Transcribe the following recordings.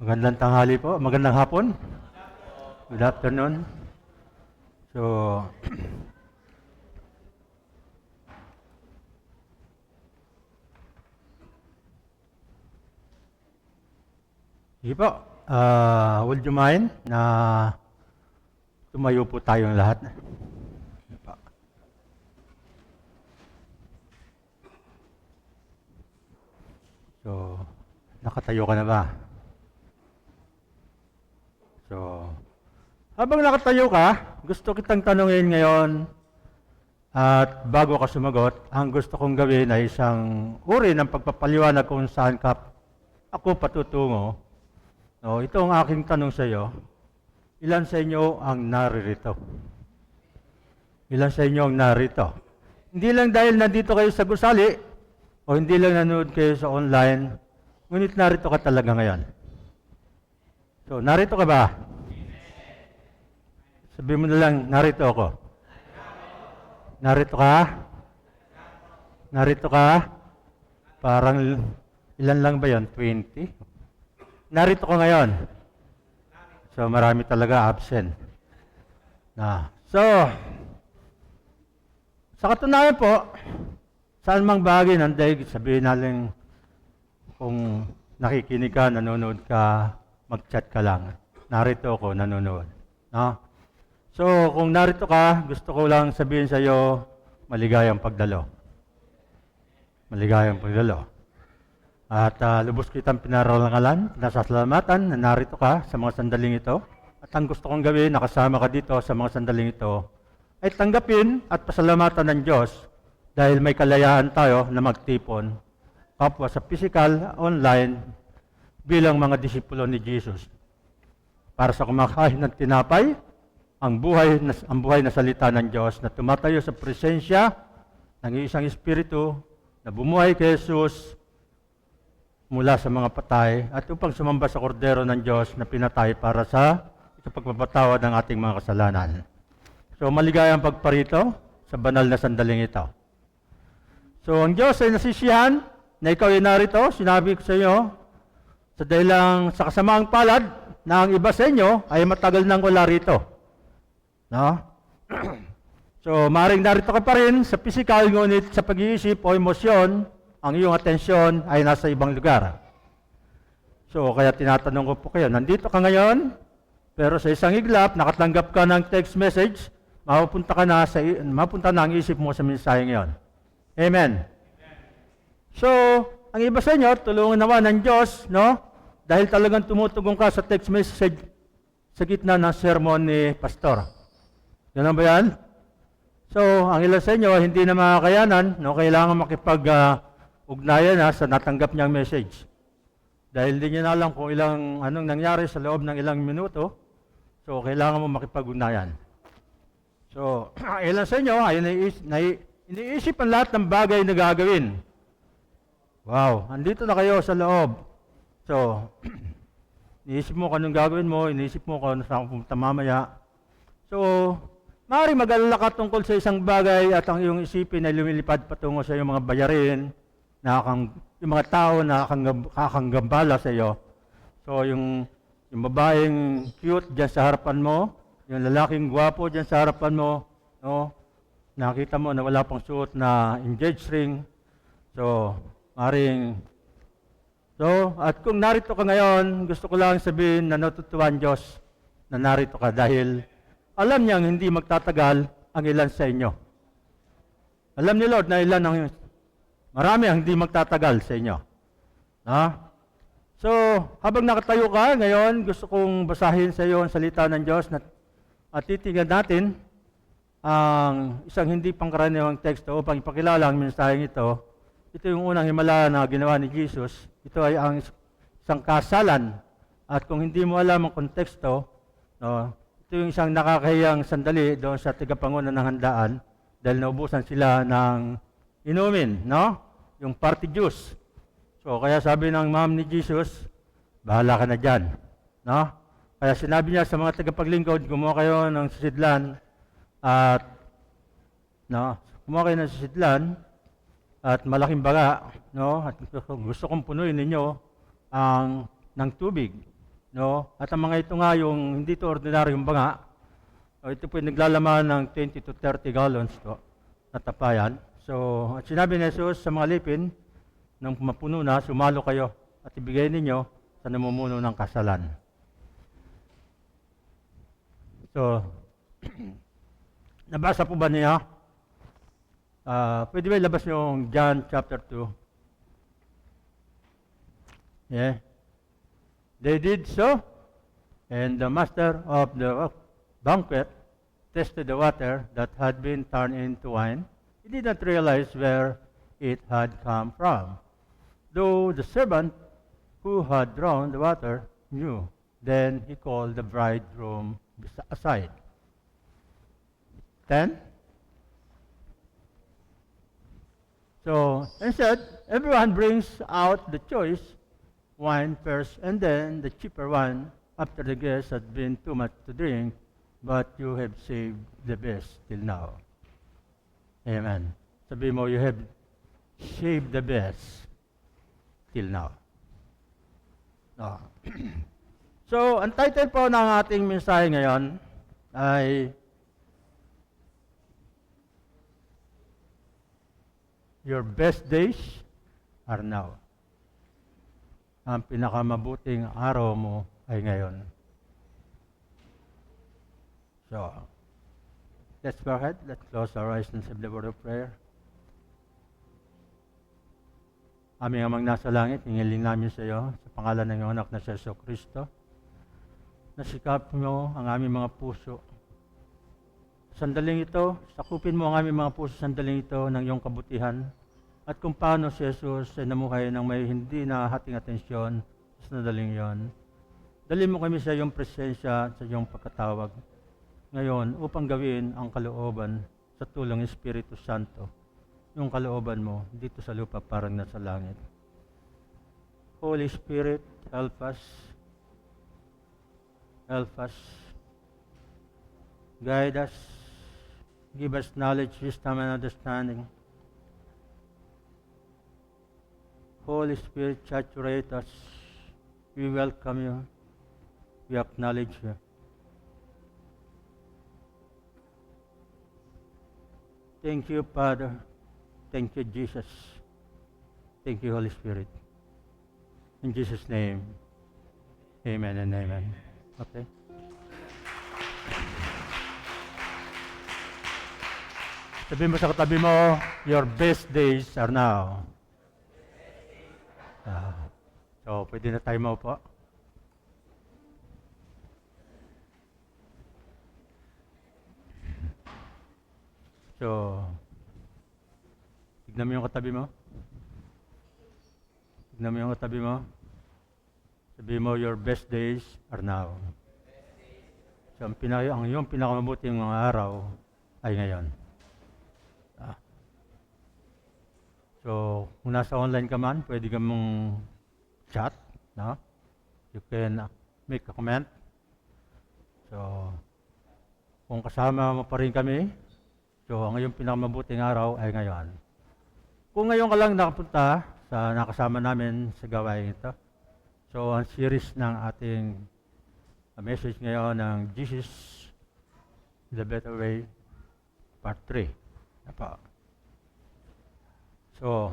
Magandang tanghali po, magandang hapon. Good afternoon. So, sige po, would you mind na tumayo po tayong lahat? Sige po. So, nakatayo ka na ba? So, habang nakatayo ka, gusto kitang tanungin ngayon at bago ka sumagot, ang gusto kong gawin ay isang uri ng pagpapaliwanag kung saan ka ako patutungo. No, ito ang aking tanong sa iyo. Ilan sa inyo ang naririto? Ilan sa inyo ang narito? Hindi lang dahil nandito kayo sa gusali o hindi lang nanood kayo sa online, ngunit narito ka talaga ngayon. So, narito ka ba? Sabihin mo na lang, narito ako. Narito ka? Narito ka? Parang ilan lang ba yon? 20? Narito ka ngayon. So, marami talaga absent. So, sa katunayan po, saan mang bagay ng daig, sabihin natin kung nakikinig ka, nanonood ka, mag-chat ka lang. Narito ako, nanonood. No? So, kung narito ka, gusto ko lang sabihin sa iyo, maligayang pagdalo. Maligayang pagdalo. At lubos kitang pinararangalan, nasasalamatan na narito ka sa mga sandaling ito. At ang gusto kong gawin, nakasama ka dito sa mga sandaling ito, ay tanggapin at pasalamatan ng Diyos dahil may kalayaan tayo na magtipon, kapwa sa physical, online, bilang mga disipulo ni Jesus. Para sa kumakain ng tinapay, ang buhay na salita ng Diyos na tumatayo sa presensya ng isang espiritu na bumuhay kay Jesus mula sa mga patay at upang sumamba sa kordero ng Diyos na pinatay para sa pagpapatawad ng ating mga kasalanan. So maligayang pagparito sa banal na sandaling ito. So ang Diyos ay nasisiyahan na ikaw ay narito. Sinabi ko sa iyo, sa dahilang sa kasamaang palad na ang iba sa inyo ay matagal nang wala rito. No? So, maaaring narito ka pa rin sa physical, ngunit sa pag-iisip o emosyon, ang iyong atensyon ay nasa ibang lugar. So, kaya tinatanong ko po kayo, nandito ka ngayon, pero sa isang iglap, nakatanggap ka ng text message, mapupunta na ang isip mo sa mensahe ngayon. Amen. So, ang iba sa inyo, tulungan naman ng Diyos, no? Dahil talagang tumutugong ka sa text message sa gitna ng sermon ni Pastor. Ganun ba yan? So, ang ilan sa inyo, hindi na makakayanan, no? Kailangan makipag-ugnayan sa natanggap niyang message. Dahil hindi niya na alam kung anong nangyari sa loob ng ilang minuto, so kailangan mo makipag-ugnayan. So, ang ilan sa inyo ay iniisip ang lahat ng bagay na gagawin. Wow, andito na kayo sa loob. So, iniisip mo kung anong gagawin mo, iniisip mo kung saan pumunta mamaya. So, maaaring mag-alala ka tungkol sa isang bagay at ang iyong isipin ay lumilipad patungo sa iyong mga bayarin, yung mga tao na kakanggambala sa iyo. So, yung babaeng cute dyan sa harapan mo, yung lalaking gwapo dyan sa harapan mo, no? Nakita mo na wala pang suot na engagement ring. So, maaaring at kung narito ka ngayon, gusto ko lang sabihin na natutuwa ang Diyos na narito ka dahil alam niyang hindi magtatagal ang ilan sa inyo. Alam ni Lord na marami ang hindi magtatagal sa inyo. So, habang nakatayo ka ngayon, gusto kong basahin sa iyo ang salita ng Diyos at titingnan natin ang isang hindi pangkaraniwang teksto upang ipakilala ang mensaheng ito. Ito yung unang himala na ginawa ni Jesus. Ito ay ang isang kasalan. At kung hindi mo alam ang konteksto, no, ito yung isang nakakahiyang sandali doon sa tagapanguna ng handaan dahil naubusan sila ng inumin, no? Yung party juice. So, kaya sabi ng ma'am ni Jesus, bahala ka na dyan. No? Kaya sinabi niya sa mga tagapaglingkod, gumawa kayo ng sisidlan at gumawa kayo ng sisidlan at malaking baga, no? At gusto kong punuin ninyo ng tubig. No? At ang mga ito nga yung hindi to ordinaryong banga. So, ito po yung naglalaman ng 20 to 30 gallons to na tapayan. So, at sinabi ni Jesus sa mga lipin, nang mapuno na, sumalo kayo at ibigay ninyo sa namumuno ng kasalan. So, nabasa po ba niya? Pwede ba ilabas yung John chapter 2? Yeah. They did so, and the master of the banquet tasted the water that had been turned into wine. He did not realize where it had come from, though the servant who had drawn the water knew. Then he called the bridegroom aside. 10. So, instead, everyone brings out the choice wine first, and then the cheaper one after the guests had been too much to drink, but you have saved the best till now. Amen. Sabi mo, you have saved the best till now. No. So, ang title po ng ating mensahe ngayon ay Your best days are now. Ang pinakamabuting araw mo ay ngayon. So, let's go ahead. Let's close our eyes and say the word of prayer. Aming amang nasa langit, hingilin namin sa iyo sa pangalan ng iyong anak na si Jesucristo. Nasikap mo ang aming mga puso. Sandaling ito, sakupin mo ang aming mga puso sandaling ito ng iyong kabutihan. At kung paano si Jesus ay namuhay ng may hindi na hating atensyon sa sandaling iyon. Dalhin mo kami sa iyong presensya, sa iyong pagkatawag. Ngayon, upang gawin ang kalooban sa tulong ng Espiritu Santo. Yung kalooban mo dito sa lupa parang nasa langit. Holy Spirit, help us. Help us. Guide us. Give us knowledge, wisdom, and understanding. Holy Spirit, saturate us. We welcome you. We acknowledge you. Thank you, Father. Thank you, Jesus. Thank you, Holy Spirit. In Jesus' name, amen and amen. Okay. Sabihin mo sa katabi mo, your best days are now. So, pwede na tayo maupo. So, tignan mo yung katabi mo. Tignan mo yung katabi mo. Sabihin mo, your best days are now. So, ang iyong pinakamabuting mga araw ay ngayon. So, kung nasa online ka man, pwede ka mong chat, no? You can make a comment. So, kung kasama mo pa rin kami, so ang iyong pinakamabuting araw ay ngayon. Kung ngayon ka lang nakapunta sa nakasama namin sa gawain ito, so ang series ng ating message ngayon ng Jesus, the Better Way, Part 3. Apa. So,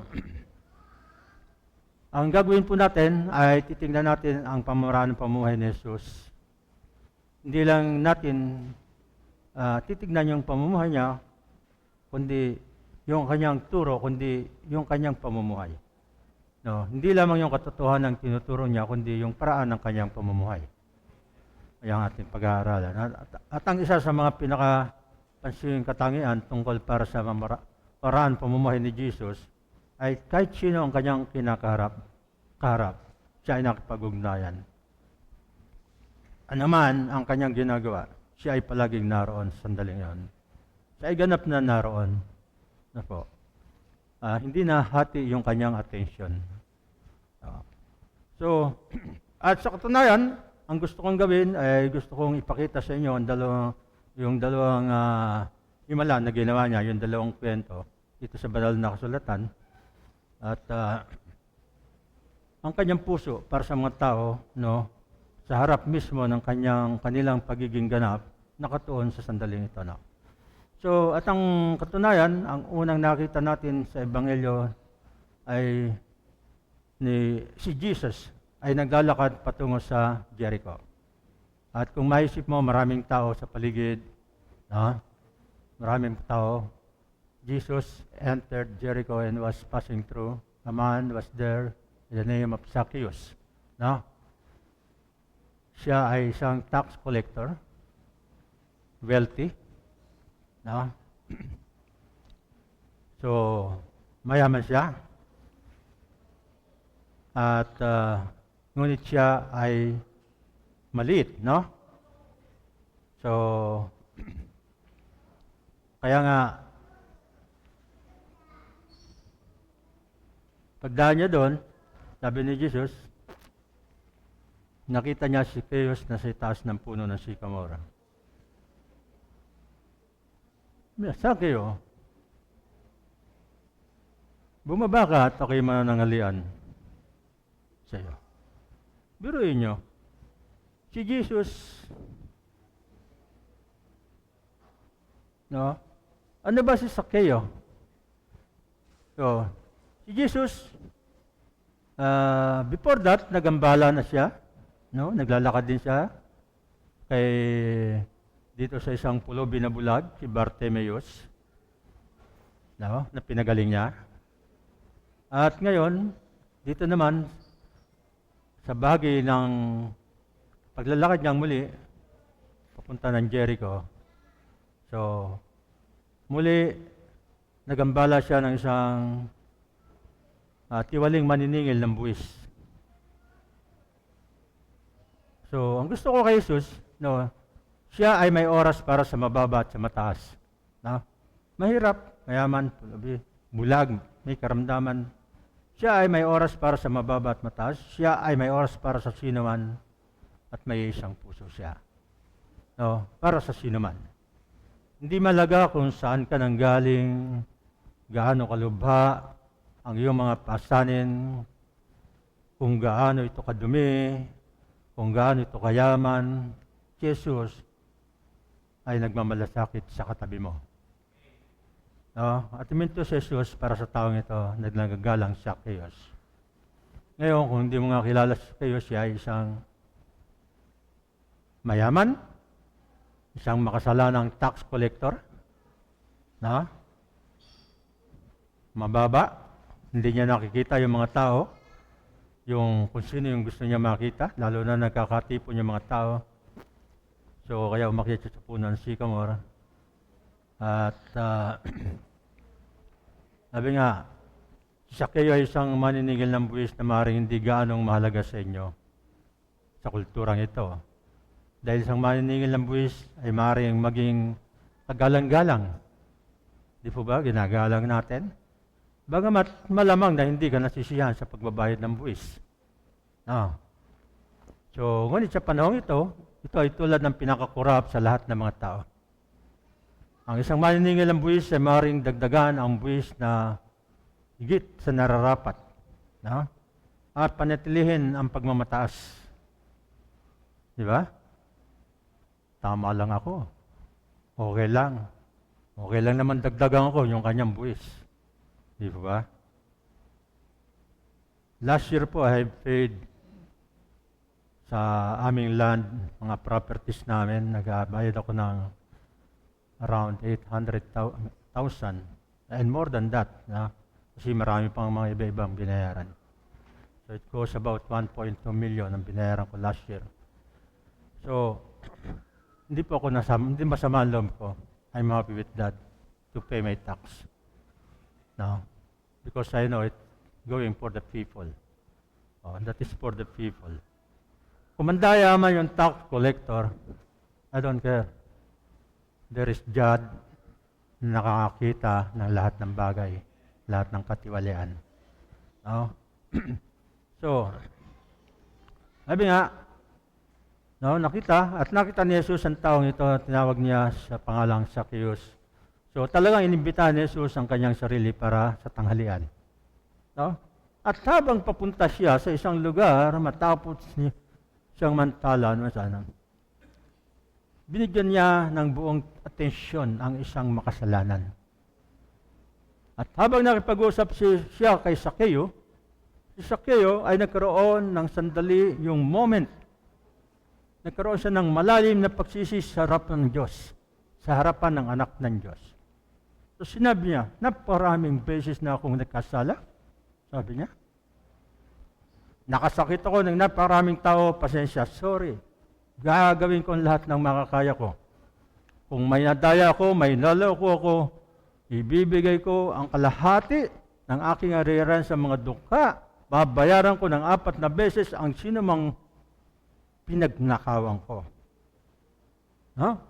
ang gagawin po natin ay titingnan natin ang pamamaraan ng pamumuhay ni Jesus. Hindi lang natin titignan yung pamumuhay niya, kundi yung kanyang turo, kundi yung kanyang pamumuhay. No, hindi lamang yung katotohanan ng tinuturo niya, kundi yung paraan ng kanyang pamumuhay. Ay ang ating pag-aaralan. At ang isa sa mga pinakapansin katangian tungkol para sa paraan pamumuhay ni Jesus ay kahit sino ang kanyang kaharap, siya ay nakipag-ugnayan. Ano man ang kanyang ginagawa, siya ay palaging naroon sa sandaling yon. Siya ay ganap na naroon. Na po. Hindi na hati yung kanyang attention. So, at sa katunayan, ang gusto kong gawin ay gusto kong ipakita sa inyo yung dalawang himala na ginawa niya, yung dalawang kwento dito sa banal na kasulatan. At ang kanyang puso para sa mga tao, no, sa harap mismo ng kanilang pagiging ganap, nakatuon sa sandaling ito na. So, at ang katunayan, ang unang nakita natin sa Ebanghelyo ay si Jesus ay naglalakad patungo sa Jericho. At kung maisip mo, maraming tao sa paligid, maraming tao. Jesus entered Jericho and was passing through. A man was there in the name of Zacchaeus. Siya ay isang tax collector, wealthy. So, mayaman siya. At ngunit siya ay maliit, So, kaya nga, pagdaan niya doon, sabi ni Jesus, nakita niya si Zacchaeus na sa itaas ng puno ng sycamore. Zacchaeus, bumaba ka at ako'y mananangalian sa iyo. Biruin niyo, si Jesus, ano ba si Zacchaeus? So, si Jesus, before that, nagambala na siya, naglalakad din siya dito sa isang pulubi na bulag, si Bartimaeus, na pinagaling niya. At ngayon, dito naman, sa bahagi ng paglalakad niyang muli, papunta ng Jericho. So, muli, nagambala siya ng isang tiwaling maniningil ng buwis. So, ang gusto ko kay Jesus, siya ay may oras para sa mababa at sa mataas. Mahirap, mayaman, bulag, may karamdaman. Siya ay may oras para sa mababa at mataas. Siya ay may oras para sa sinuman at may isang puso siya. Para sa sinuman. Hindi malaga kung saan ka nanggaling, gaano kalubha ang iyong mga pasanin, kung gaano ito kadumi, kung gaano ito kayaman. Jesus ay nagmamalasakit sa katabi mo. At iminto si Jesus para sa taong ito, nagnagagalang sa Zacchaeus. Ngayon, kung hindi mo nga kilala si Zacchaeus, siya ay isang mayaman, isang makasalanang tax collector, mababa, hindi niya nakikita yung mga tao, kung sino yung gusto niya makita, lalo na nagkakatipon yung mga tao. So, kaya umakyat siya sa puno ng sycamore. At sabi nga, si Zacchaeus ay isang maniningil ng buwis na maaaring hindi gaanong mahalaga sa inyo sa kulturang ito. Dahil isang maniningil ng buwis ay maaaring maging kagalang-galang. Di po ba? Ginagalang natin. Bagamat malamang na hindi ka nasisiyahan sa pagbabayad ng buwis. So, ngunit sa panahon ito ay tulad ng pinakakurap sa lahat ng mga tao. Ang isang maniningil ng buwis ay maaaring dagdagan ang buwis na higit sa nararapat. At panatilihin ang pagmamataas. Di ba? Tama lang ako. Okay lang. Okay lang naman dagdagan ko yung kanyang buwis. Di ba? Last year po, I paid sa aming land, mga properties namin, nagbayad ako ng around 800,000 and more than that. Kasi marami pang mga iba-ibang binayaran. So it goes about 1.2 million ang binayaran ko last year. So, hindi masama ang loob ko. I'm happy with that to pay my tax. Because I know it's going for the people. That is for the people. Kung mandaya man yung tax collector, I don't care. There is God na nakakakita ng lahat ng bagay, lahat ng katiwalian. So, sabi nga, nakita ni Jesus ang taong ito, tinawag niya sa pangalang Zacchaeus. So, talagang inimbitahan ni Jesus ang kanyang sarili para sa tanghalian. At habang papunta siya sa isang lugar, matapos siyang mantala, binigyan niya ng buong atensyon ang isang makasalanan. At habang nakipag-usap siya kay Sakeo, si Sakeo ay nagkaroon ng sandali, yung moment. Nagkaroon siya ng malalim na pagsisi sa harapan ng Diyos, sa harapan ng anak ng Diyos. So sinabi niya, naparaming beses na akong nagkasala, sabi niya. Nakasakit ako ng naparaming tao, pasensya, sorry. Gagawin ko ang lahat ng makakaya ko. Kung may nadaya ako, may naloko ako, ibibigay ko ang kalahati ng aking ariran sa mga dukha. Babayaran ko ng 4 na beses ang sinumang pinagnakawan ko. No?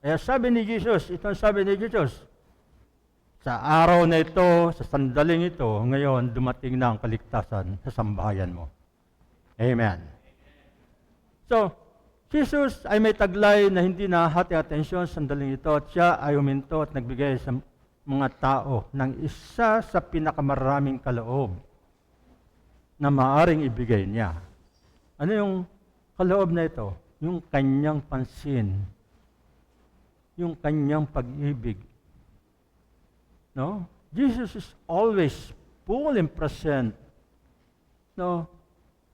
Kaya sabi ni Jesus, itong sabi ni Jesus, sa araw na ito, sa sandaling ito, ngayon dumating na ang kaligtasan sa sambahayan mo. Amen. So, Jesus ay may taglay na hindi nahati atensyon sa sandaling ito at siya ay huminto at nagbigay sa mga tao ng isa sa pinakamaraming kaloob na maaring ibigay niya. Ano yung kaloob na ito? Yung kanyang pansin, yung kanyang pag-ibig. No? Jesus is always full and present. No?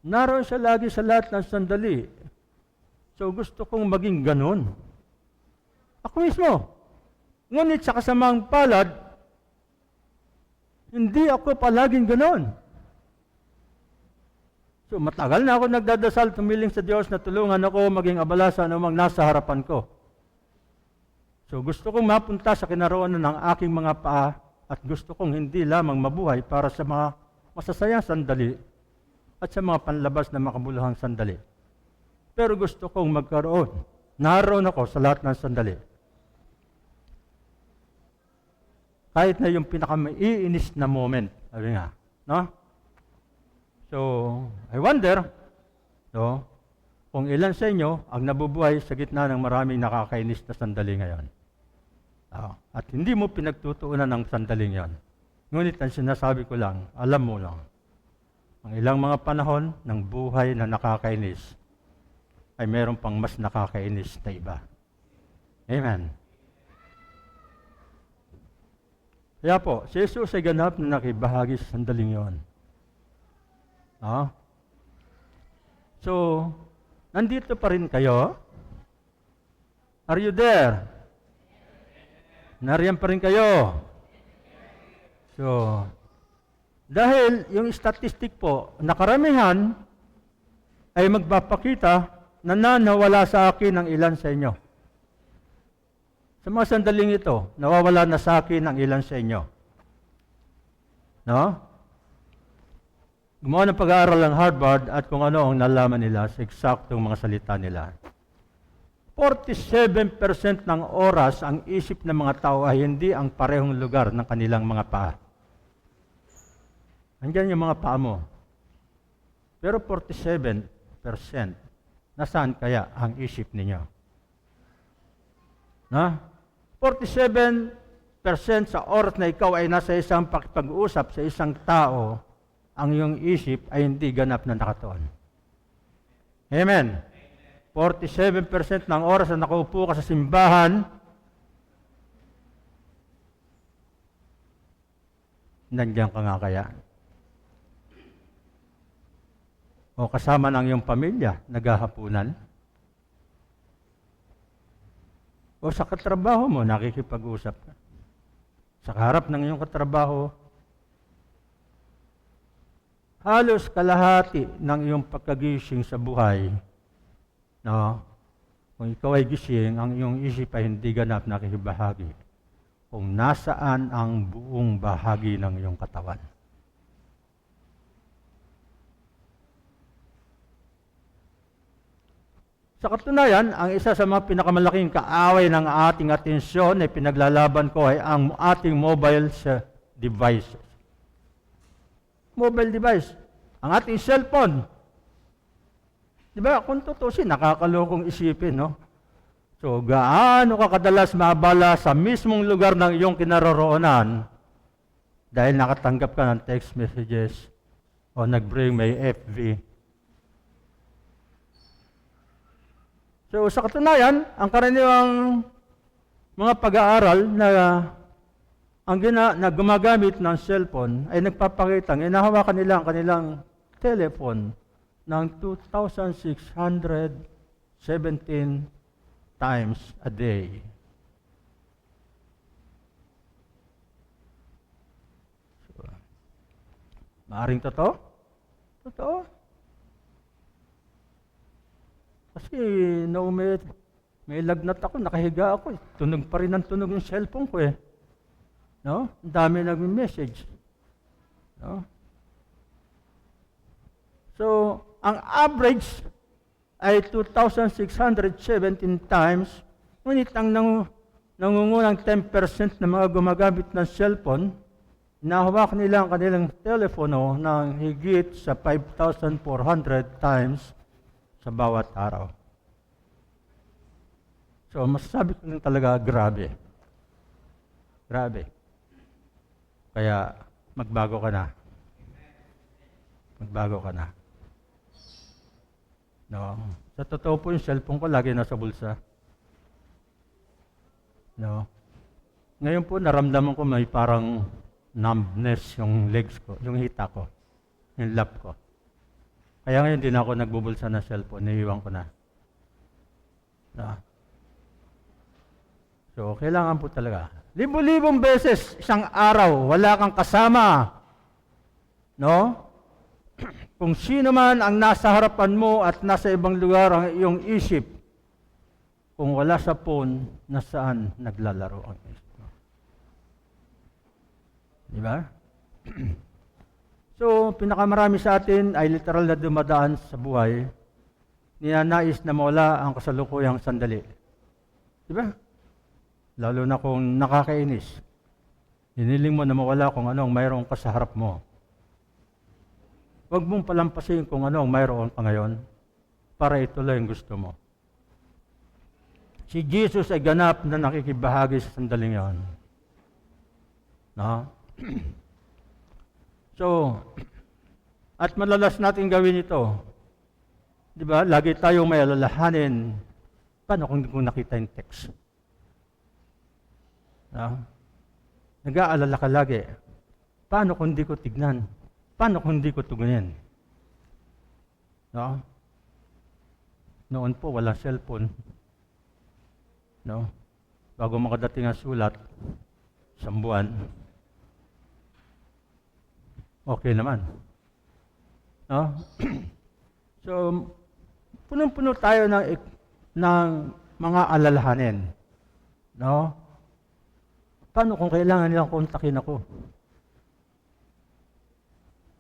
Naroon siya lagi sa lahat ng sandali. So gusto kong maging ganun. Ako mismo. Ngunit sa kasamang palad, hindi ako palaging ganun. So matagal na ako nagdadasal, tumiling sa Diyos na tulungan ako maging abala sa anumang nasa harapan ko. So gusto kong mapunta sa kinaroonan ng aking mga paa at gusto kong hindi lamang mabuhay para sa mga masasayang sandali at sa mga panlabas na makabuluhang sandali. Pero gusto kong magkaroon. Naroon ako sa lahat ng sandali. Kahit na yung pinakamaiinis na moment. Sabi nga. No? So, I wonder, no, kung ilan sa inyo ang nabubuhay sa gitna ng maraming nakakainis na sandali ngayon. At hindi mo pinagtutuunan ng sandaling yon. Ngunit ang sinasabi ko lang, alam mo lang, ang ilang mga panahon ng buhay na nakakainis ay meron pang mas nakakainis na iba. Amen. Kaya po, si Jesus ay ganap na nakibahagi sa sandaling yon. So, nandito pa rin kayo? Are you there? Nariyan pa rin kayo? So, dahil yung statistic po, nakaramihan ay magpapakita na nawala sa akin ang ilan sa inyo. Sa mga sandaling ito, nawawala na sa akin ang ilan sa inyo. No? Gumawa ng pag-aaral ng Harvard at kung ano ang nalaman nila sa eksaktong mga salita nila. 47% ng oras ang isip ng mga tao ay hindi ang parehong lugar ng kanilang mga paa. Andiyan yung mga paa mo. Pero 47%, nasaan kaya ang isip ninyo? Na? 47% sa oras na ikaw ay nasa isang pakipag-usap sa isang tao, ang iyong isip ay hindi ganap na nakatuon. Amen. 47% ng oras na nakaupo ka sa simbahan, nandiyan ka nga kaya? O kasama ng iyong pamilya, naghahapunan? O sa katrabaho mo, nakikipag-usap ka? Sa harap ng iyong katrabaho, halos kalahati ng iyong pagkagising sa buhay, no? Kung ikaw ay gising, ang iyong isip ay hindi ganap nakikibahagi kung nasaan ang buong bahagi ng iyong katawan. Sa katunayan, ang isa sa mga pinakamalaking kaaway ng ating atensyon ay pinaglalaban ko ay ang ating mobile devices. Mobile device. Ang ating cellphone. Di ba? Kung tutusin, nakakalokong isipin, no? So, gaano ka kadalas maabala sa mismong lugar ng iyong kinaroroonan dahil nakatanggap ka ng text messages o nag-bring may FV So sa katunayan, ang karaniwang mga pag-aaral na gumagamit ng cellphone ay nagpapakita, inahawakan nila ang kanilang telephone ng 2,617 times a day. So, maaring totoo? Totoo. Kasi may lagnat ako, nakahiga ako. Tunog pa rin ang tunog ng cellphone ko eh. No? Ang dami nagme-message. No? So, ang average ay 2,617 times, ngunit ang nangungunang 10% ng mga gumagamit ng cellphone, nahawak nila ang kanilang telepono ng higit sa 5,400 times sa bawat araw. So, masasabi ko lang talaga, grabe. Grabe. Kaya, magbago ka na. Magbago ka na. No. Sa totoo po yung cellphone ko lagi nasa bulsa. No. Ngayon po naramdaman ko may parang numbness yung legs ko, yung hita ko, yung lap ko. Kaya ngayon din ako nagbubulsa ng cellphone, naiiwan ko na. No. So, kailangan po talaga. Libo-libong beses isang araw, wala kang kasama. No? Kung sino man ang nasa harapan mo at nasa ibang lugar ang iyong isip, kung wala sa phone, nasaan naglalaro ang isip mo? Di ba? So, pinakamarami sa atin ay literal na dumadaan sa buhay, ninanais na mawala ang kasalukuyang sandali. Di ba? Lalo na kung nakakainis. Hiniling mo na mawala kung ano ang mayroon ka sa harap mo. Huwag mong palampasin kung ano ang mayroon pa ngayon para ituloy ang gusto mo. Si Jesus ay ganap na nakikibahagi sa sandaling yon. No? So, at malalas natin gawin ito. Di ba? Lagi tayong may alalahanin. Paano kung hindi ko nakita yung text? No? Nag-aalala ka lagi. Paano kung hindi ko tignan? Paano kung hindi ko tugunin? No? Noon po, walang cellphone. No? Bago makadating ang sulat, 1 buwan, okay naman. No? So, punong-puno tayo ng mga alalahanin. No? Paano kung kailangan nilang kontakin ako?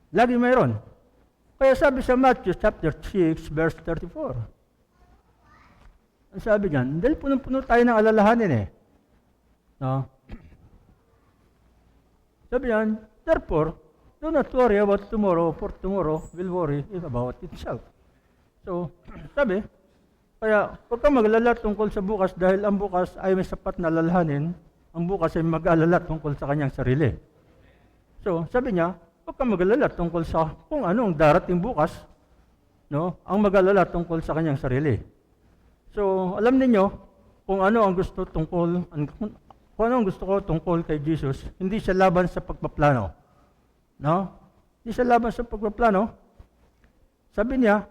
Lagi mayroon. Kaya sabi sa Matthew chapter 6, verse 34. Ang sabi niyan, dahil punong-puno tayo ng alalahanin eh. No? Sabi niyan, therefore, do not worry about tomorrow, for tomorrow will worry about itself. So, sabi, kaya huwag kang mag-alala tungkol sa bukas dahil ang bukas ay may sapat na alalahanin, ang bukas ay mag-alala tungkol sa kanyang sarili. So, sabi niya, huwag kang mag-alala tungkol sa kung anong darating bukas, no? Ang mag-alala tungkol sa kanyang sarili. So, alam niyo kung ano ang gusto kung ano ang gusto ko tungkol kay Jesus, hindi siya laban sa pagpaplano. No? Hindi siya laban sa pagpaplano. Sabi niya,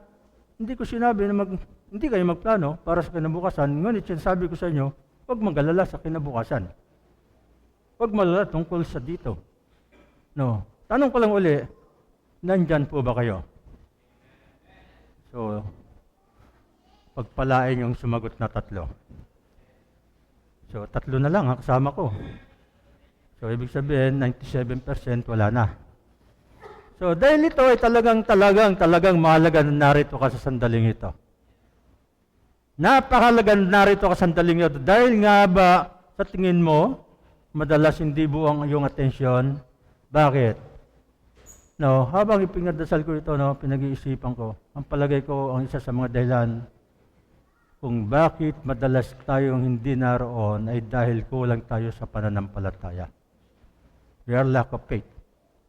hindi ko sinabi na hindi kayo magplano para sa kinabukasan, ngunit sinasabi ko sa inyo, huwag mag-alala sa kinabukasan. Huwag mag-alala tungkol sa dito. No? Tanong ko lang uli, nandyan po ba kayo? So, pagpalain yung sumagot na 3. So, 3 na lang ang kasama ko. So, ibig sabihin, 97% wala na. So, dahil ito ay talagang mahalaga na narito ka sa sandaling ito. Napakahalaga na narito ka sa sandaling ito. Dahil nga ba, sa tingin mo, madalas hindi buong iyong atensyon? Bakit? No, habang ipinagdasal ko ito, no, pinag-iisipan ko, ang palagay ko ang isa sa mga dahilan kung bakit madalas tayong hindi naroon ay dahil kulang tayo sa pananampalataya. We are lack of faith.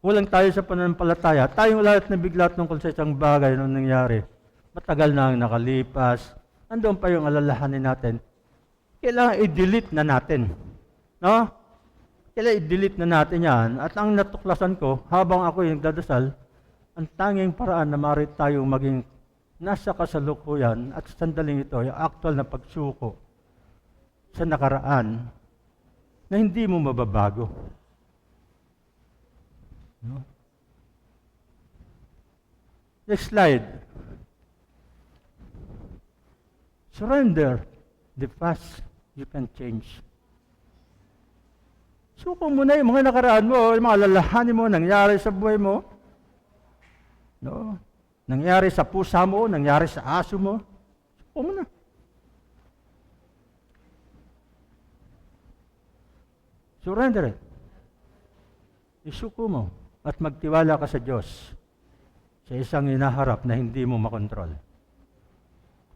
Kulang tayo sa pananampalataya. Tayong lahat na bigla tungkol sa isang bagay nung nangyari. Matagal na ang nakalipas, Andoon pa yung alalahanin natin. Kailangan i-delete na natin. No? Kailangan i-delete na natin yan. At ang natuklasan ko, habang ako yung nagdadasal, ang tanging paraan na maaari tayong maging nasa kasalukuyan at sandaling ito, yung actual na pagsuko sa nakaraan na hindi mo mababago. No? Next slide. Surrender the past you can change. Suko mo na yung mga nakaraan mo, yung mga alalahanin mo, nangyari sa buhay mo. No? Nangyari sa pusa mo, nangyari sa aso mo. Suko mo na. Surrender it. Isuko mo at magtiwala ka sa Diyos sa isang hinaharap na hindi mo makontrol.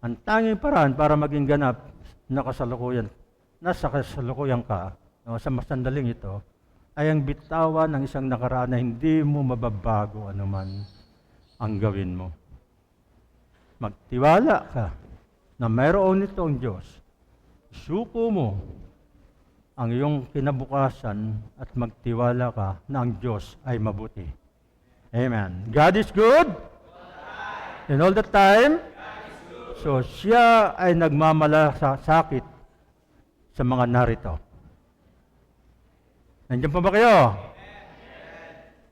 Ang tanging paraan para maging ganap na kasalukuyan, nasa kasalukuyan ka, no, sa masandaling ito, ay ang bitawan ng isang nakaraan na hindi mo mababago anuman ang gawin mo. Magtiwala ka na mayroon nito ang Diyos. Suko mo ang iyong kinabukasan at magtiwala ka na ang Diyos ay mabuti. Amen. God is good. And all the time. So, siya ay nagmamalasakit sa mga narito. Nandiyan pa ba kayo?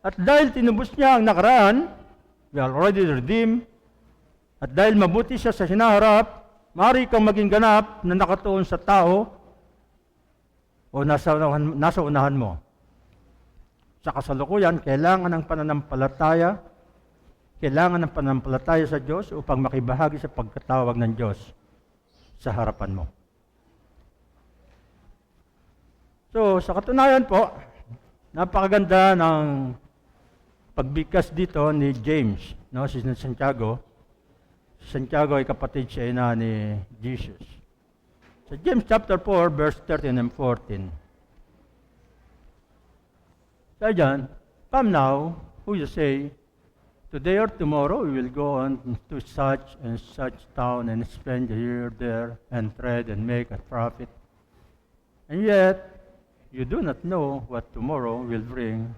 At dahil tinubos niya ang nakaraan, we are already redeemed, at dahil mabuti siya sa hinaharap, maaari kang maging ganap na nakatuon sa tao o nasa unahan mo. Sa kasalukuyan, kailangan ng pananampalataya, kailangan ng pananampalataya sa Diyos upang makibahagi sa pagkatawag ng Diyos sa harapan mo. So, sa katunayan po, napakaganda ng pagbigkas dito ni James, no, si Santiago. Santiago ay kapatid siya ina ni Jesus. Sa James chapter 4, verse 13 and 14. Kaya dyan, come now, who you say, today or tomorrow we will go on to such and such town and spend a year there and trade and make a profit. And yet, you do not know what tomorrow will bring.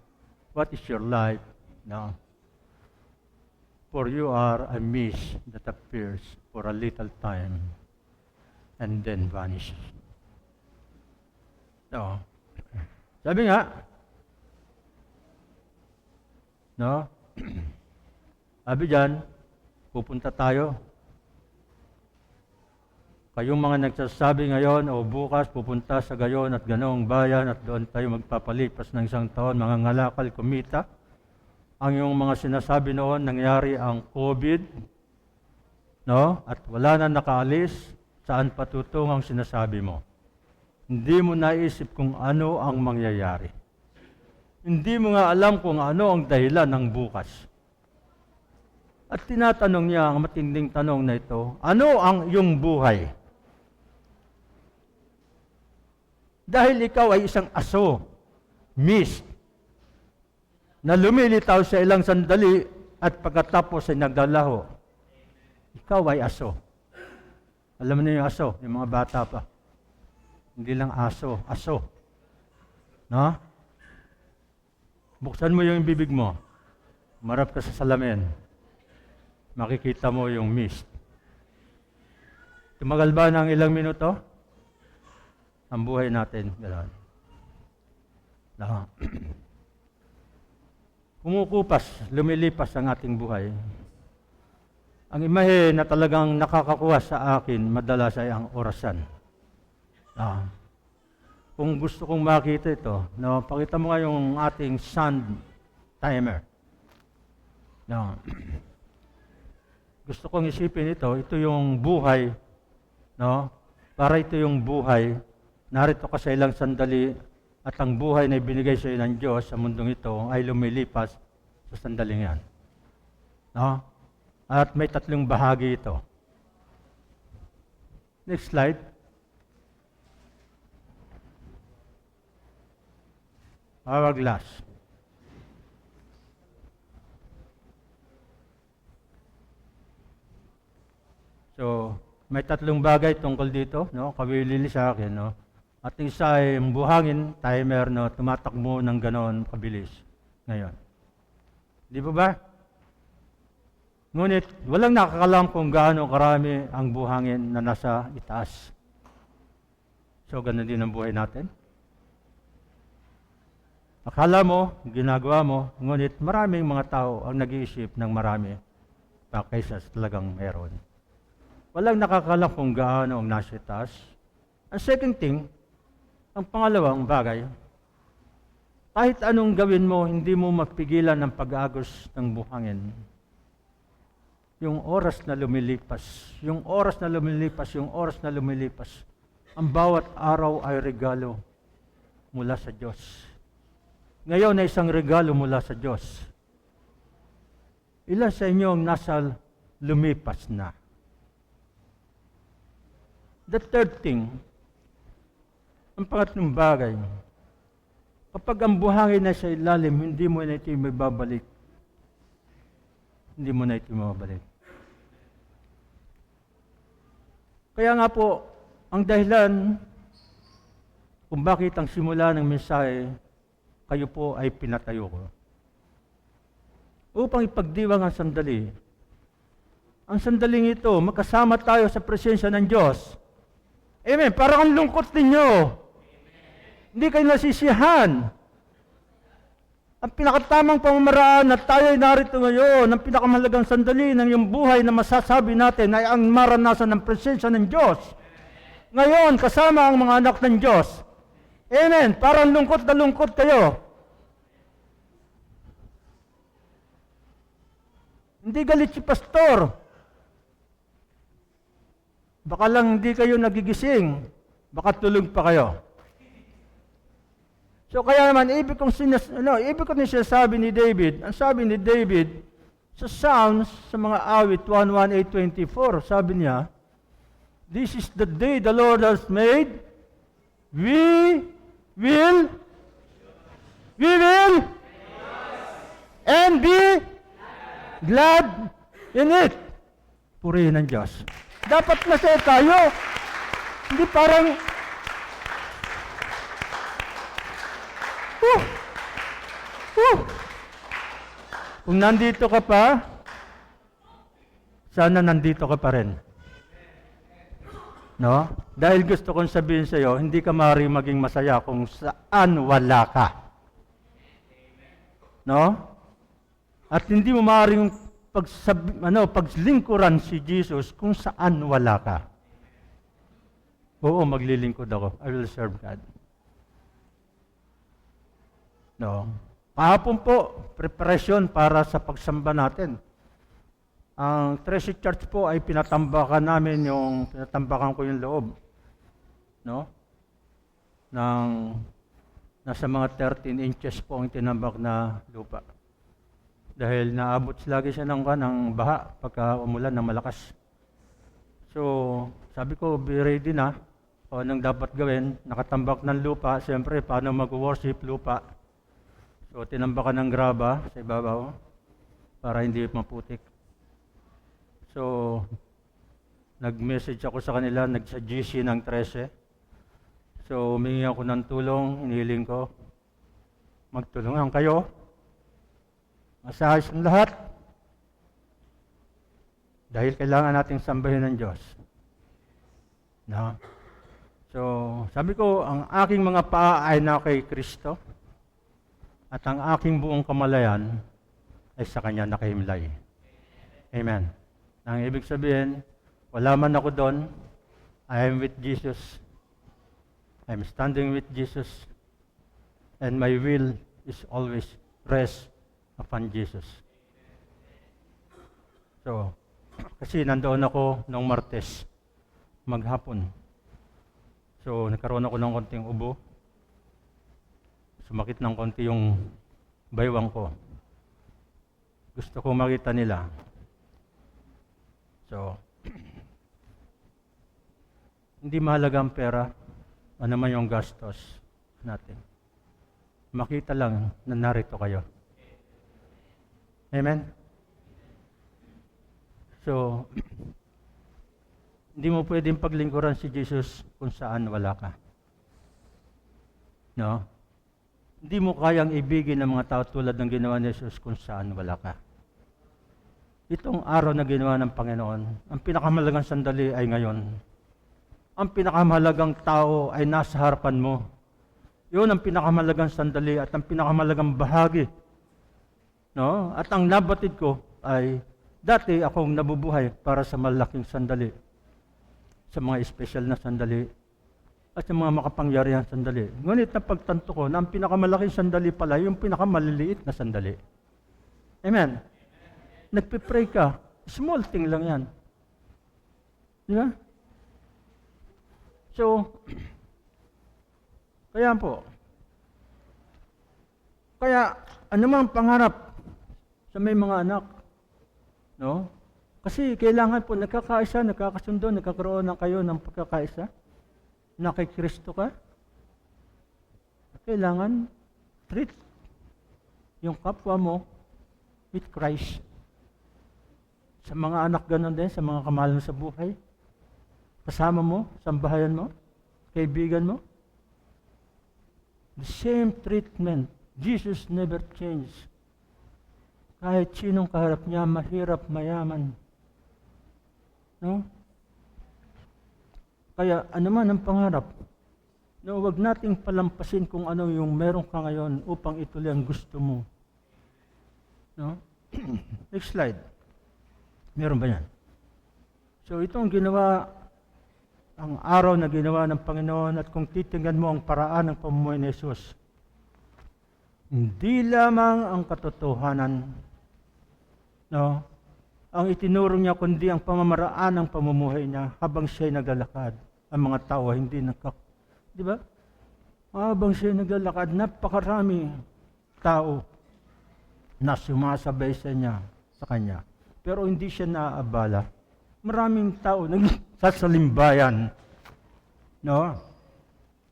What is your life now? For you are a mist that appears for a little time and then vanishes. So, sabi nga, no? Sabi dyan, pupunta tayo. Kayong mga nagsasabi ngayon o bukas pupunta sa gayon at ganong bayan at doon tayo magpapalipas ng isang taon, mga ngalakal, kumita. Ang yung mga sinasabi noon, nangyari ang COVID, no? At wala na nakaalis, saan patutungo ang sinasabi mo? Hindi mo naisip kung ano ang mangyayari. Hindi mo nga alam kung ano ang dahilan ng bukas. At tinatanong niya ang matinding tanong na ito, ano ang iyong buhay? Dahil ikaw ay isang aso, mist, na lumilitaw sa ilang sandali at pagkatapos ay nagdalaho. Ikaw ay aso. Alam niyo yung aso, yung mga bata pa. Hindi lang aso, aso. No? Buksan mo yung bibig mo. Marap ka sa salamin. Makikita mo yung mist. Tumagal ba ng ilang minuto? Ang buhay natin, gano'n. No. Kumukupas, lumilipas ang ating buhay. Ang imahe na talagang nakakakuha sa akin, madalas ay ang orasan. No. Kung gusto kong makita ito, no, pakita mo nga yung ating sun timer. No. Gusto kong isipin ito yung buhay, no? Para ito yung buhay, narito ka sa ilang sandali at ang buhay na ibinigay sa iyo ng Diyos sa mundong ito ay lumilipas sa sandaling yan. No? At may tatlong bahagi ito. Next slide. Hourglass. So, May tatlong bagay tungkol dito, no? Kawili sa akin, no? At isa ay ang buhangin, timer, no? Tumatakbo ng ganon kabilis ngayon. Di ba ba? Ngunit walang nakakalam kung gaano karami ang buhangin na nasa itaas. So, ganun din ang buhay natin. Akala mo, ginagawa mo, ngunit maraming mga tao ang nag-iisip ng marami pa kaysa talagang meron. Walang nakakalam kung gaano ang nasa itaas. Ang second thing, ang pangalawang bagay, kahit anong gawin mo, hindi mo mapigilan ang pag-agos ng buhangin. Yung oras na lumilipas, yung oras na lumilipas, yung oras na lumilipas, ang bawat araw ay regalo mula sa Diyos. Ngayon ay isang regalo mula sa Diyos. Ilan sa inyo ang nasa lumipas na? The third thing, ang pangatlong bagay, kapag ang buhangin na sa ilalim, hindi mo na ito mababalik. Hindi mo na ito mababalik. Kaya nga po, ang dahilan kung bakit ang simula ng mensahe, kayo po ay pinatayo ko. Upang ipagdiwang ang sandali. Ang sandaling ito, magkasama tayo sa presensya ng Diyos. Amen. Parang ang lungkot ninyo. Hindi kayo nasisiyahan. Ang pinakatamang pamamaraan na tayo ay narito ngayon, ang pinakamahalagang sandali ng iyong buhay na masasabi natin ay ang maranasan ng presensya ng Diyos. Ngayon, kasama ang mga anak ng Diyos. Amen. Parang lungkot na lungkot kayo. Hindi galit si pastor. Baka lang hindi kayo nagigising. Baka tulog pa kayo. So kaya naman, ibig kong sinasabi ni David, ang sabi ni David, sa Psalms, sa mga awit 1:8-24, sabi niya, "This is the day the Lord has made. We will and be glad in it." Purihin ng Diyos. Dapat masaya tayo. Hindi parang, kung nandito ka pa, sana nandito ka pa rin. No? Dahil gusto kong sabihin sa iyo, hindi ka maaaring maging masaya kung saan wala ka. No? At hindi mo maaaring paglingkuran si Jesus kung saan wala ka. Oo, maglilingkod ako. I will serve God. No? Kahapon po, preparasyon para sa pagsamba natin. Ang Treasure Church po ay pinatambakan ko yung loob. No? Nasa mga 13 inches po ang tinambak na lupa. Dahil naabot lagi siya ng baha pagka umulan ng malakas. So, sabi ko, be ready na. O anong dapat gawin? Nakatambak ng lupa. Siyempre, paano mag-worship lupa? So, tinambakan ng graba sa ibabaw para hindi maputik. So, nag-message ako sa kanila, sa GC ng 13. So, humingi ako ng tulong, hiniling ko. Magtulungan kayo. Masahas ang lahat. Dahil kailangan nating sambahin ng Diyos. No? So, sabi ko, ang aking mga paa ay na kay Kristo. At ang aking buong kamalayan ay sa Kanya nakahimlay. Amen. Ang ibig sabihin, wala man ako doon, I am with Jesus. I'm standing with Jesus. And my will is always rest upon Jesus. So, kasi nandoon ako noong Martes, maghapon. So, nagkaroon ako ng konting ubo. Sumakit ng konti yung baywang ko. Gusto ko makita nila. So, hindi mahalaga ang pera, ano man yung gastos natin. Makita lang na narito kayo. Amen? So, Hindi mo pwedeng paglingkuran si Jesus kung saan wala ka. No? Hindi mo kayang ibigin ng mga tao tulad ng ginawa ni Jesus kung saan wala ka. Itong araw na ginawa ng Panginoon, ang pinakamahalagang sandali ay ngayon. Ang pinakamahalagang tao ay nasa harapan mo. Yun ang pinakamahalagang sandali at ang pinakamahalagang bahagi. No? At ang nabatid ko ay dati akong nabubuhay para sa malaking sandali. Sa mga espesyal na sandali at sa mga makapangyarihang sandali. Ngunit napagtanto ko na ang pinakamalaking sandali pala yung pinakamaliliit na sandali. Amen? Nagpipray ka, small thing lang yan. Di ba? So, kaya po, anumang pangarap sa may mga anak, no? Kasi kailangan po nagkakaisa, nagkakasundo, nagkakaroon ng kayo ng pagkakaisa. Na kay Kristo ka. Kailangan treat yung kapwa mo with Christ. Sa mga anak ganun din, sa mga kamahal mo sa buhay. Kasama mo, sambahayan mo, kaibigan mo. The same treatment. Jesus never changed. Kahit sinong kaharap niya, mahirap, mayaman. No? Kaya anuman ang pangarap, no, wag nating palampasin kung ano yung meron ka ngayon upang ituloy ang gusto mo. No? Next slide. Meron ba yan? So itong ginawa, ang araw na ginawa ng Panginoon at kung titingnan mo ang paraan ng pamumuhay ni Jesus, hindi lamang ang katotohanan, no, ang itinuro niya kundi ang pamamaraan ng pamumuhay niya habang siya'y naglalakad. Ang mga tao hindi di ba? Habang siya'y naglalakad, napakarami tao na sumasabay sa kanya. Pero hindi siya naaabala. Maraming tao nagsasalimbayan, no?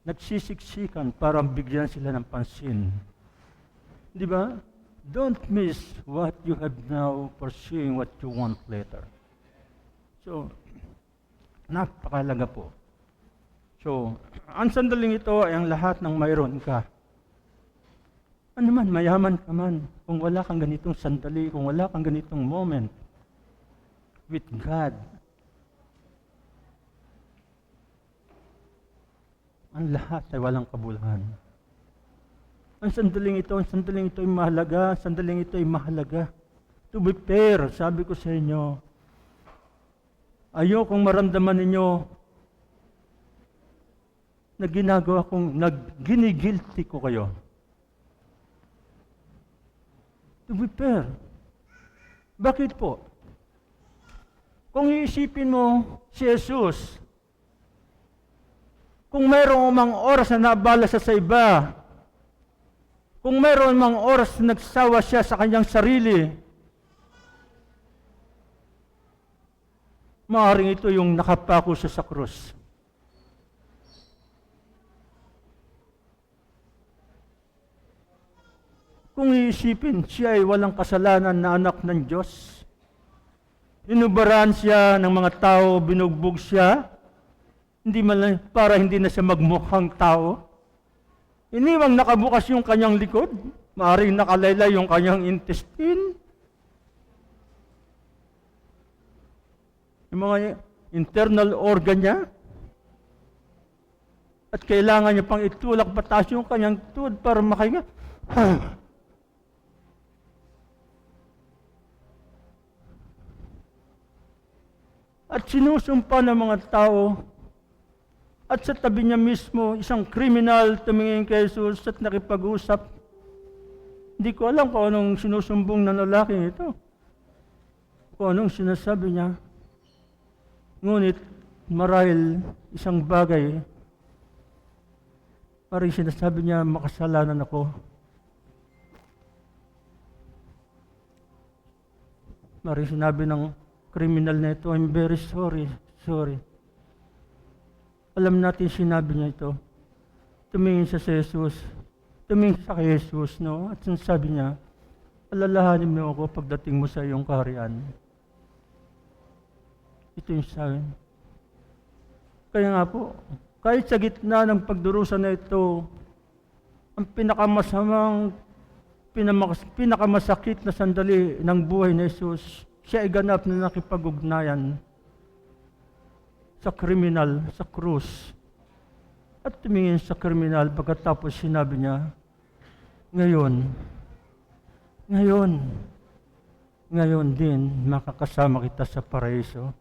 Nagsisiksikan para bigyan sila ng pansin. Di ba? Don't miss what you have now pursuing what you want later. So, napakalaga po. So, ang sandaling ito ay ang lahat ng mayroon ka. Ano man, mayaman ka man, kung wala kang ganitong sandali, kung wala kang ganitong moment with God, ang lahat ay walang kabuluhan. Ang sandaling ito ay mahalaga, ang sandaling ito ay mahalaga. To be fair, sabi ko sa inyo, ayokong maramdaman ninyo na ginagawa kong, ginigilty ko kayo. To be fair. Bakit po? Kung iisipin mo si Jesus, kung mayroong mang oras na naabala siya sa iba, kung mayroon mang oras na nagsawa siya sa kanyang sarili, maaaring ito yung nakapako siya sa krus. Kung iisipin, siya ay walang kasalanan na anak ng Diyos. Inubaran siya ng mga tao, binugbog siya, para hindi na siya magmukhang tao. Iniwang nakabukas yung kanyang likod, maaaring nakalaylay yung kanyang intestine. Yung mga internal organ niya. At kailangan niya pang itulak pataas yung kanyang tuhod para makahinga. At sinusumpa ng mga tao. At sa tabi niya mismo, isang kriminal tumingin kay Jesus at nakipag-usap. Hindi ko alam kung anong sinusumbong ng lalaki ito. Kung anong sinasabi niya. Ngunit marahil isang bagay, parang sinasabi niya, makasalanan ako. Marahil sinabi ng kriminal na ito, I'm very sorry. Alam natin sinabi niya ito. Tumingin siya sa Jesus. Tumingin sa kay Jesus, no? At sinasabi niya, alalahanin mo ako pagdating mo sa iyong kaharian. Ito yung sabi. Kaya nga po, kahit sa gitna ng pagdurusa na ito, ang pinakamasakit na sandali ng buhay ni Jesus, siya ay ganap na nakipag-ugnayan sa kriminal, sa krus. At tumingin sa kriminal, pagkatapos sinabi niya, ngayon din makakasama kita sa paraiso.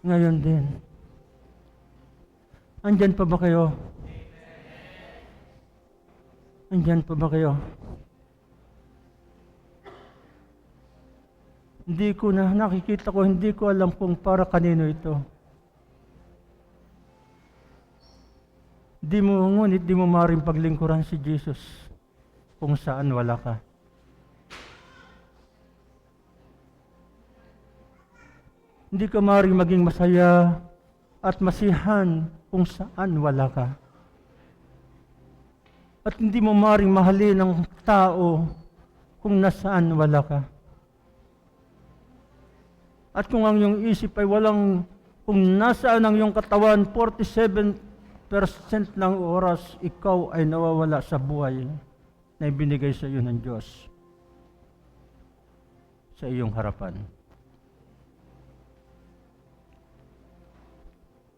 Ngayon din. Andyan pa ba kayo? Andyan pa ba kayo? Nakikita ko, hindi ko alam kung para kanino ito. Di mo maaaring paglingkuran si Jesus kung saan wala ka. Hindi ka maaaring maging masaya at masihan kung saan wala ka. At hindi mo maaaring mahalin ng tao kung nasaan wala ka. At kung ang iyong isip ay kung nasaan ang iyong katawan, 47% ng oras, ikaw ay nawawala sa buhay na ibinigay sa iyo ng Diyos sa iyong harapan.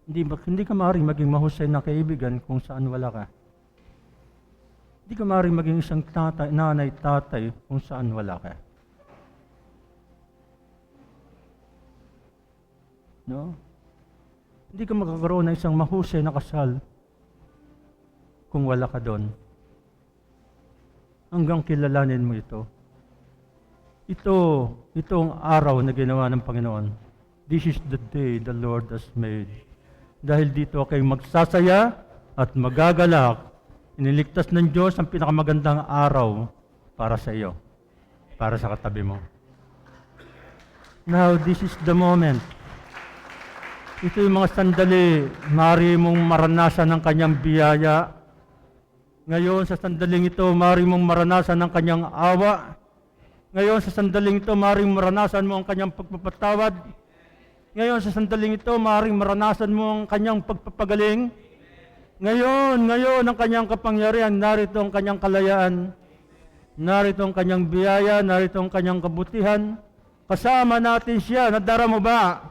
Hindi ka maaaring maging mahusay na kaibigan kung saan wala ka. Hindi ka maaaring maging isang nanay, tatay kung saan wala ka. No? Hindi ka magkakaroon ng isang mahusay na kasal kung wala ka doon. Hanggang kilalanin mo ito. Ito ang araw na ginawa ng Panginoon. This is the day the Lord has made. Dahil dito kayo magsasaya at magagalak. Iniligtas ng Diyos ang pinakamagandang araw para sa iyo, para sa katabi mo. Now, this is the moment. Ito yung mga sandali, maaari mong maranasan ng kanyang biyaya. Ngayon, sa sandaling ito, maaari mong maranasan ng kanyang awa. Ngayon, sa sandaling ito, maaari mong maranasan mo ang kanyang pagpapatawad. Ngayon, sa sandaling ito, maaaring maranasan mo ang kanyang pagpapagaling. Ngayon, ang kanyang kapangyarihan, narito ang kanyang kalayaan. Narito ang kanyang biyaya, narito ang kanyang kabutihan. Kasama natin siya. Nadarama ba?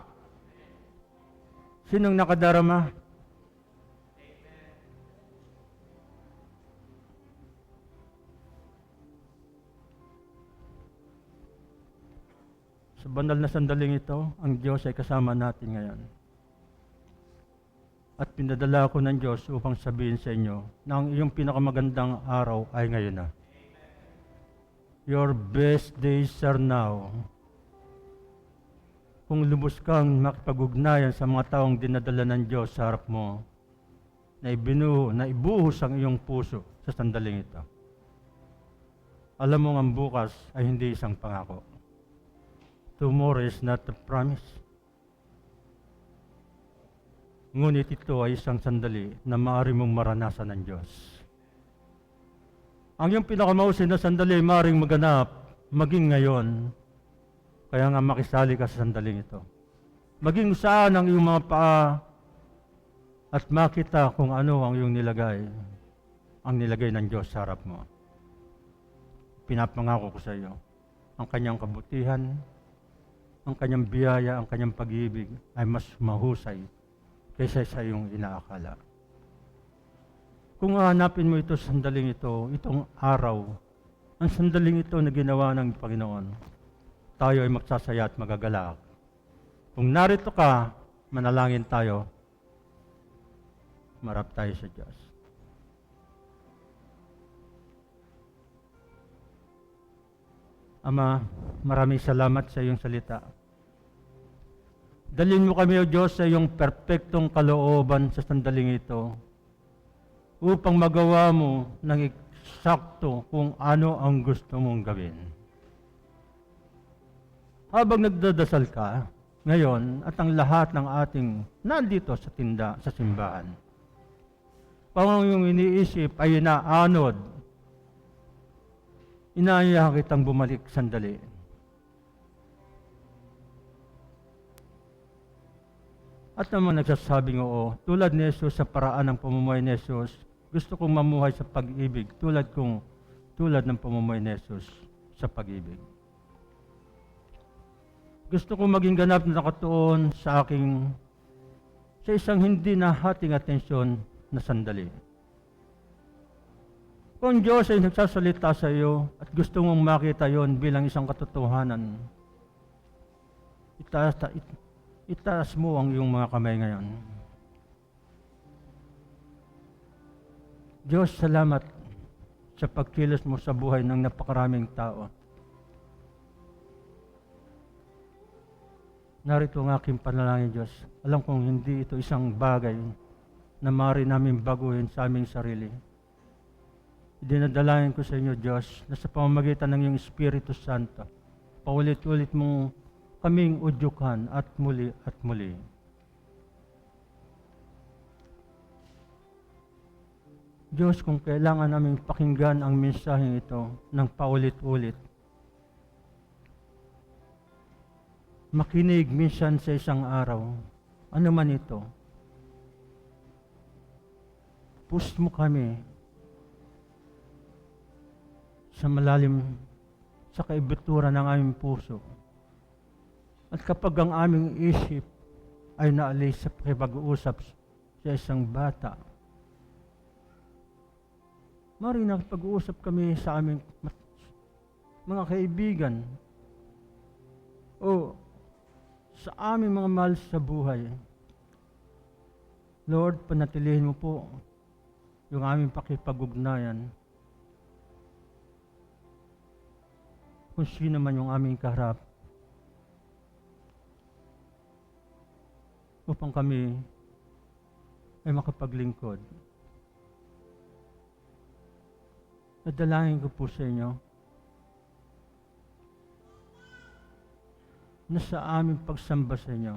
Sinong nakadarama? Sa banal na sandaling ito, ang Diyos ay kasama natin ngayon. At pinadala ako ng Diyos upang sabihin sa inyo na ang iyong pinakamagandang araw ay ngayon na. Your best days are now. Kung lubos kang makipag-ugnayan sa mga taong dinadala ng Diyos sa harap mo, na ibuhos ang iyong puso sa sandaling ito. Alam mo ang bukas ay hindi isang pangako. Tomorrow is not a promise. Ngunit ito ay isang sandali na maaari mong maranasan ng Diyos. Ang iyong pinakamahusay na sandali maaaring maganap, maging ngayon. Kaya nga makisali ka sa sandaling ito. Maging saan ang iyong mga paa at makita kung ano ang iyong nilagay. Ang nilagay ng Diyos sa harap mo. Pinapangako ko sa iyo, ang kanyang kabutihan, ang kanyang biyaya, ang kanyang pag-ibig ay mas mahusay kaysa sa iyong inaakala. Kung hahanapin mo ito sa sandaling ito, itong araw, ang sandaling ito na ginawa ng Panginoon, tayo ay magsasaya at magagalak. Kung narito ka, manalangin tayo, marap tayo sa Diyos. Ama, maraming salamat sa iyong salita. Dalhin mo kami, O Diyos, sa iyong perpektong kalooban sa sandaling ito upang magawa mo ng eksakto kung ano ang gusto mong gawin. Habang nagdadasal ka ngayon at ang lahat ng ating nandito sa simbahan, kung yung iniisip ay inaanod, inaanyahan kitang bumalik sandali. At ang mga nagsasabing oo, tulad ni Jesus sa paraan ng pamumuhay ni Jesus, gusto kong mamuhay sa pag-ibig tulad ng pamumuhay ni Jesus sa pag-ibig. Gusto kong maging ganap na nakatuon sa isang hindi nahating atensyon na sandali. Kung Diyos ay nagsasalita sa iyo at gusto mong makita yon bilang isang katotohanan, itaas mo ang iyong mga kamay ngayon. Diyos, salamat sa pagkilos mo sa buhay ng napakaraming tao. Narito ang aking panalangin, Diyos. Alam kong hindi ito isang bagay na maaari namin baguhin sa aming sarili. Dinadalangin ko sa inyo, Diyos, na sa pamamagitan ng iyong Espiritu Santo, paulit-ulit mong kaming udyukan at muli at muli. Diyos, kung kailangan namin pakinggan ang mensaheng ito ng paulit-ulit, makinig minsan sa isang araw, ano man ito, push mo kami sa malalim sa kaibuturan ng aming puso. At kapag ang aming isip ay naalis sa pakipag-uusap sa isang bata, maaari nakipag-uusap kami sa aming mga kaibigan o sa aming mga mahal sa buhay. Lord, panatilihin mo po yung aming pakipag-ugnayan kung sino man yung aming kaharap, upang kami ay makapaglingkod. Nadalangin ko po sa inyo na sa aming pagsamba sa inyo,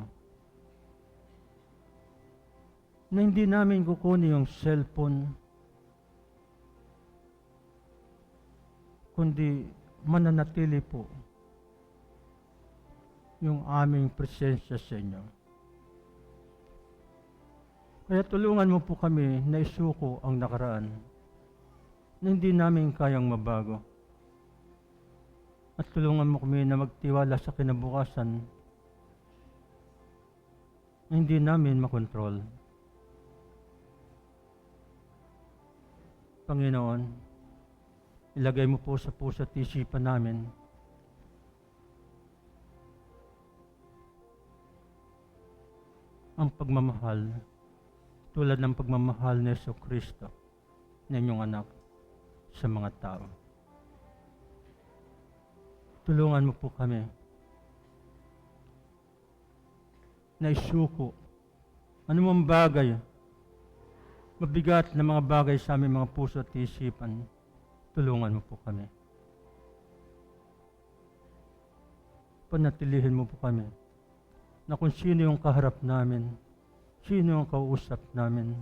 na hindi namin kukunin yung cellphone, kundi mananatili po yung aming presensya sa inyo. Kaya tulungan mo po kami na isuko ang nakaraan na hindi namin kayang mabago. At tulungan mo kami na magtiwala sa kinabukasan na hindi namin makontrol. Panginoon, ilagay mo po sa puso at isipan namin ang pagmamahal tulad ng pagmamahal ni Jesucristo na inyong anak sa mga tao. Tulungan mo po kami na isuko anumang bagay, mabigat na mga bagay sa aming mga puso at isipan. Tulungan mo po kami. Panatilihin mo po kami na kung sino yung kaharap namin, sino yung kausap namin,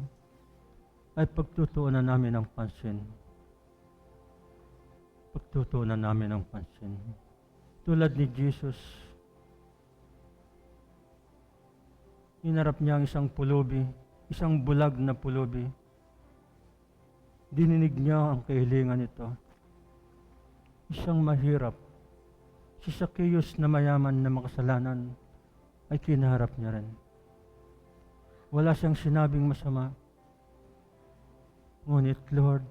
ay pagtutuunan namin ang pansin. Pagtutuunan namin ang pansin. Tulad ni Jesus, inarap niya ang isang pulubi, isang bulag na pulubi. Dininig niya ang kahilingan nito. Isang mahirap, si Zacchaeus na mayaman na makasalanan, ay kinaharap niya rin. Wala siyang sinabing masama. Ngunit, Lord,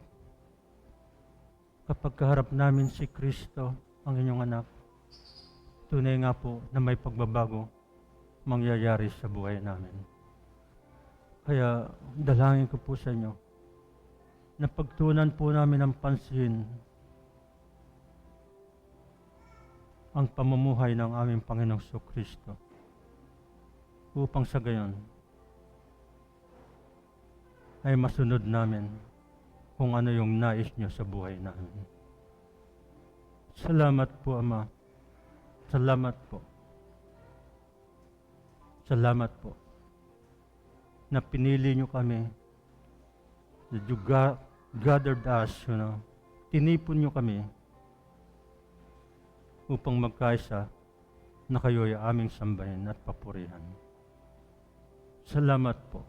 kapag kaharap namin si Kristo, ang inyong anak, tunay nga po na may pagbabago mangyayari sa buhay namin. Kaya, dalangin ko po sa inyo, na pagtunan po namin ng pansin ang pamumuhay ng aming Panginoong Jesucristo upang sa gayon ay masunod namin kung ano yung nais niyo sa buhay namin. Salamat po, Ama. Salamat po. Salamat po na pinili niyo kami, that you gathered us, tinipon niyo kami upang magkaisa na kayo'y aming sambahin at papurihan. Salamat po.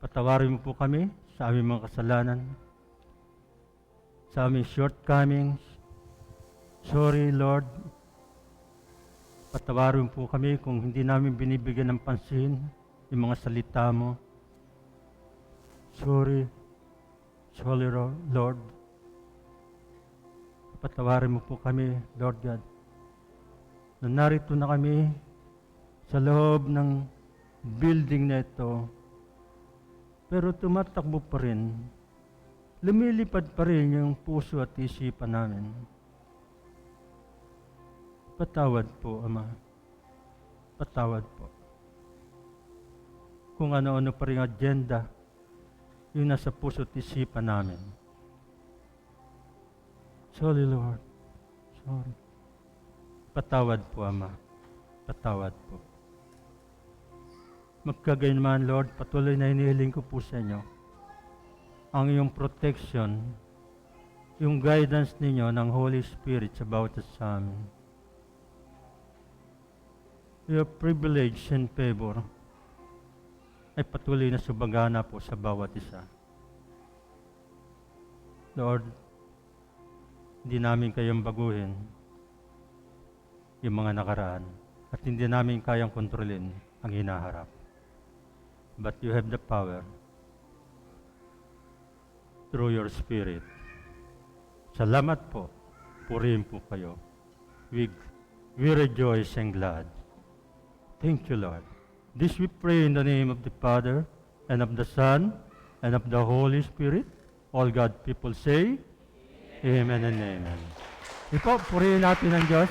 Patawarin mo po kami sa aming mga kasalanan, sa aming shortcomings. Sorry, Lord. Patawarin po kami kung hindi namin binibigyan ng pansin yung mga salita mo. Sorry, Lord. Patawarin mo po kami, Lord God. Na narito na kami sa loob ng building na ito, pero tumatakbo pa rin. Lumilipad pa rin yung puso at isipan namin. Patawad po, Ama. Patawad po. Kung ano-ano pa rin agenda, yung nasa puso at isipan namin. Sorry, Lord. Sorry. Patawad po, Ama. Patawad po. Magkagayunman, Lord, patuloy na hinihiling ko po sa inyo ang iyong protection, yung guidance ninyo ng Holy Spirit sa bawat isa sa amin. Your privilege and favor ay patuloy na subagana po sa bawat isa. Lord, hindi namin kayang baguhin yung mga nakaraan at hindi namin kayang kontrolin ang hinaharap. But you have the power through your Spirit. Salamat po. Purihin po kayo. We rejoice and glad. Thank you, Lord. This we pray in the name of the Father, and of the Son, and of the Holy Spirit. All God people say, Amen and Amen. Ito, purihin natin ang Diyos.